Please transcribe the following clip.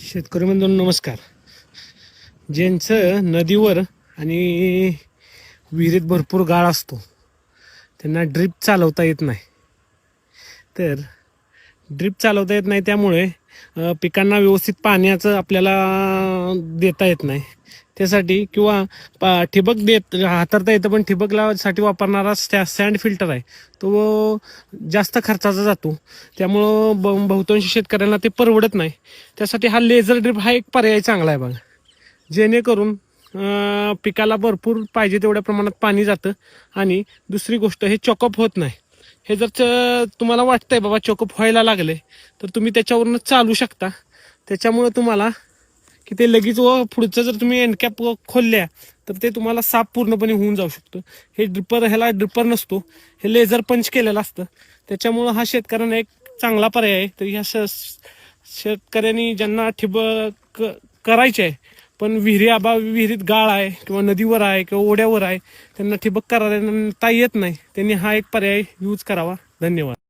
शेतकरी बंधूंनो नमस्कार. ज्यांचं नदीवर आणि विहिरीत भरपूर गाळ असतो त्यांना ड्रीप चालवता येत नाही. तर ड्रीप चालवता येत नाही त्यामुळे पिकांना व्यवस्थित पाण्याचं आपल्याला देता येत नाही. त्यासाठी किंवा ठिबक हाताळता येतं, पण ठिबकसाठी वापरणारा सँड फिल्टर आहे तो जास्त खर्चाचा जातो. त्यामुळं बहुतांश शेतकऱ्यांना ते परवडत नाही. त्यासाठी हा लेझर ड्रिप हा एक पर्याय चांगला आहे बघा. जेणेकरून पिकाला भरपूर पाहिजे तेवढ्या प्रमाणात पाणी जातं. आणि दुसरी गोष्ट, हे चॉकअप होत नाही. हे जर तुम्हाला वाटतंय बाबा चॉकअप व्हायला लागले तर तुम्ही त्याच्यावरनं चालू शकता. त्याच्यामुळं तुम्हाला की ते लगेच पुढचं जर तुम्ही एंडकॅप खोलल्या तर ते तुम्हाला साफ पूर्णपणे होऊन जाऊ शकतो. ह्याला ड्रिपर नसतो, हे लेझर पंच केलेलं असतं. त्याच्यामुळं हा शेतकऱ्यांना एक चांगला पर्याय आहे. तर ह्या शेतकऱ्यांनी ज्यांना ठिबक करायचे आहे पण विहिरीत गाळ आहे किंवा नदीवर आहे किंवा ओढ्यावर आहे, त्यांना ठिबक करता येत नाही, त्यांनी हा एक पर्याय यूज करावा. धन्यवाद.